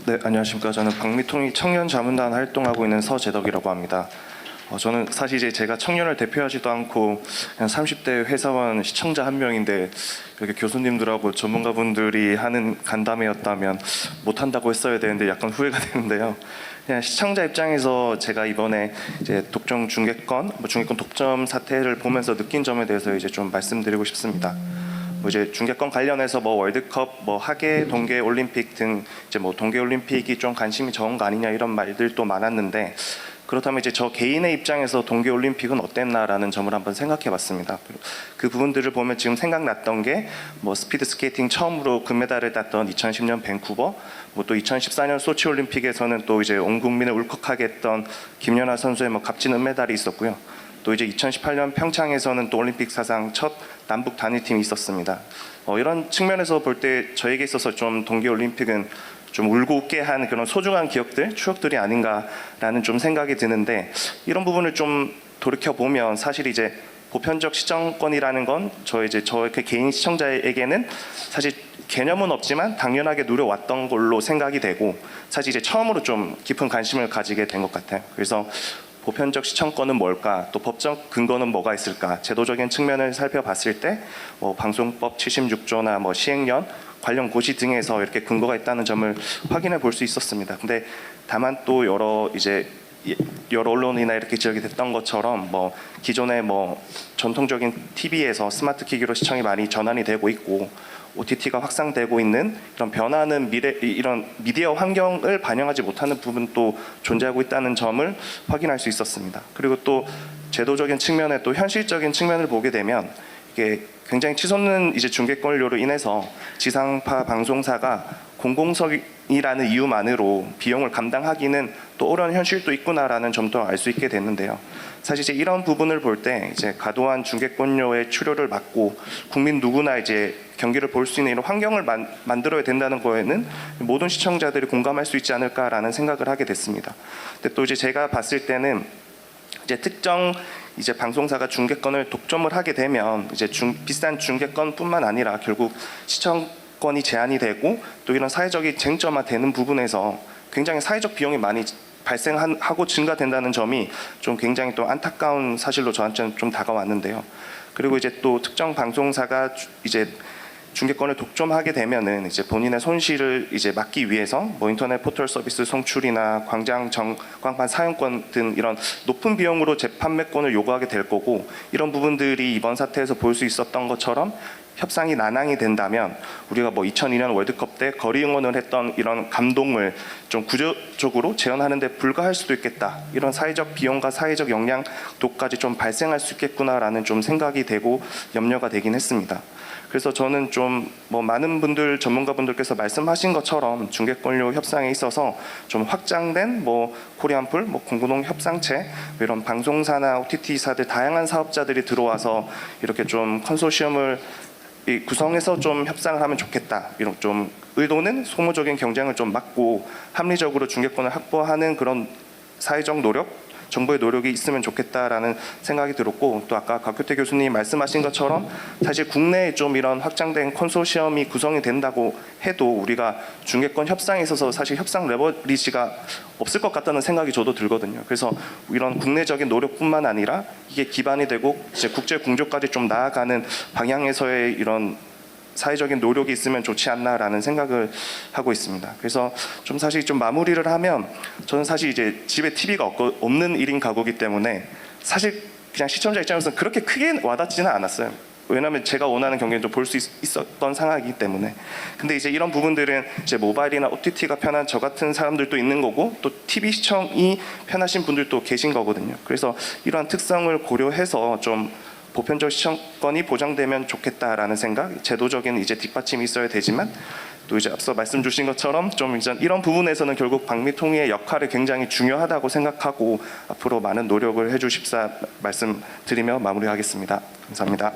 네, 안녕하십니까. 저는 방미통일 청년자문단 활동하고 있는 서재덕이라고 합니다. 저는 사실 이제 제가 청년을 대표하지도 않고 그냥 30대 회사원 시청자 한 명인데 이렇게 교수님들하고 전문가분들이 하는 간담회였다면 못한다고 했어야 되는데 약간 후회가 되는데요. 그냥 시청자 입장에서 제가 이번에 이제 독점 중계권, 중계권 독점 사태를 보면서 느낀 점에 대해서 이제 좀 말씀드리고 싶습니다. 이제 중계권 관련해서 월드컵, 하계 동계 올림픽 등 이제 동계 올림픽이 좀 관심이 적은 거 아니냐 이런 말들도 많았는데, 그렇다면 이제 저 개인의 입장에서 동계 올림픽은 어땠나라는 점을 한번 생각해봤습니다. 그 부분들을 보면 지금 생각났던 게 스피드 스케이팅 처음으로 금메달을 땄던 2010년 밴쿠버, 또 2014년 소치 올림픽에서는 또 이제 온 국민을 울컥하게 했던 김연아 선수의 값진 은메달이 있었고요. 또 이제 2018년 평창에서는 또 올림픽 사상 첫 남북 단일팀이 있었습니다. 이런 측면에서 볼 때 저에게 있어서 좀 동계올림픽은 좀 울고 웃게 한 그런 소중한 기억들, 추억들이 아닌가라는 좀 생각이 드는데, 이런 부분을 좀 돌이켜 보면 사실 이제 보편적 시청권이라는 건 저의 개인 시청자에게는 사실 개념은 없지만 당연하게 누려왔던 걸로 생각이 되고, 사실 이제 처음으로 좀 깊은 관심을 가지게 된 것 같아요. 그래서 보편적 시청권은 뭘까? 또 법적 근거는 뭐가 있을까? 제도적인 측면을 살펴봤을 때 방송법 76조나 시행령 관련 고시 등에서 이렇게 근거가 있다는 점을 확인해 볼 수 있었습니다. 근데 다만 또 여러 언론이나 이렇게 지적이 됐던 것처럼 기존의 전통적인 TV에서 스마트 기기로 시청이 많이 전환이 되고 있고, OTT가 확산되고 있는 이런 변화하는 이런 미디어 환경을 반영하지 못하는 부분도 존재하고 있다는 점을 확인할 수 있었습니다. 그리고 또 제도적인 측면에 또 현실적인 측면을 보게 되면 이게 굉장히 치솟는 이제 중계권료로 인해서 지상파 방송사가 공공성이라는 이유만으로 비용을 감당하기는 또 어려운 현실도 있구나라는 점도 알 수 있게 됐는데요. 사실 이제 이런 부분을 볼 때 이제 과도한 중계권료의 출혈을 막고 국민 누구나 이제 경기를 볼 수 있는 이런 환경을 만들어야 된다는 거에는 모든 시청자들이 공감할 수 있지 않을까라는 생각을 하게 됐습니다. 근데 또 이제 제가 봤을 때는 이제 특정 이제 방송사가 중계권을 독점을 하게 되면 이제 비싼 중계권뿐만 아니라 결국 시청권이 제한이 되고 또 이런 사회적인 쟁점화되는 부분에서 굉장히 사회적 비용이 많이 발생하고 증가된다는 점이 좀 굉장히 또 안타까운 사실로 저한테는 좀 다가왔는데요. 그리고 이제 또 특정 방송사가 이제 중계권을 독점하게 되면은 이제 본인의 손실을 이제 막기 위해서 인터넷 포털 서비스 송출이나 전광판 사용권 등 이런 높은 비용으로 재판매권을 요구하게 될 거고, 이런 부분들이 이번 사태에서 볼 수 있었던 것처럼 협상이 난항이 된다면 우리가 2002년 월드컵 때 거리 응원을 했던 이런 감동을 좀 구조적으로 재현하는 데 불과할 수도 있겠다. 이런 사회적 비용과 사회적 영향도까지 좀 발생할 수 있겠구나라는 좀 생각이 되고 염려가 되긴 했습니다. 그래서 저는 좀 많은 분들, 전문가분들께서 말씀하신 것처럼 중계권료 협상에 있어서 좀 확장된 코리안풀, 공공동 협상체, 이런 방송사나 OTT사들 다양한 사업자들이 들어와서 이렇게 좀 컨소시엄을 구성해서 좀 협상을 하면 좋겠다. 이런 좀 의도는 소모적인 경쟁을 좀 막고 합리적으로 중계권을 확보하는 그런 사회적 노력, 정부의 노력이 있으면 좋겠다라는 생각이 들었고, 또 아까 곽규태 교수님 말씀하신 것처럼 사실 국내에 좀 이런 확장된 컨소시엄이 구성이 된다고 해도 우리가 중계권 협상에 있어서 사실 협상 레버리지가 없을 것 같다는 생각이 저도 들거든요. 그래서 이런 국내적인 노력뿐만 아니라 이게 기반이 되고 이제 국제 공조까지 좀 나아가는 방향에서의 이런 사회적인 노력이 있으면 좋지 않나라는 생각을 하고 있습니다. 그래서 좀 사실 좀 마무리를 하면, 저는 사실 이제 집에 TV가 없는 1인 가구이기 때문에 사실 그냥 시청자 입장에서는 그렇게 크게 와닿지는 않았어요. 왜냐하면 제가 원하는 경기는 좀 볼 수 있었던 상황이기 때문에. 근데 이제 이런 부분들은 이제 모바일이나 OTT가 편한 저 같은 사람들도 있는 거고, 또 TV 시청이 편하신 분들도 계신 거거든요. 그래서 이러한 특성을 고려해서 좀 보편적 시청권이 보장되면 좋겠다라는 생각, 제도적인 이제 뒷받침이 있어야 되지만, 또 이제 앞서 말씀 주신 것처럼 좀 이제 이런 부분에서는 결국 방미통일의 역할이 굉장히 중요하다고 생각하고 앞으로 많은 노력을 해주십사 말씀드리며 마무리하겠습니다. 감사합니다.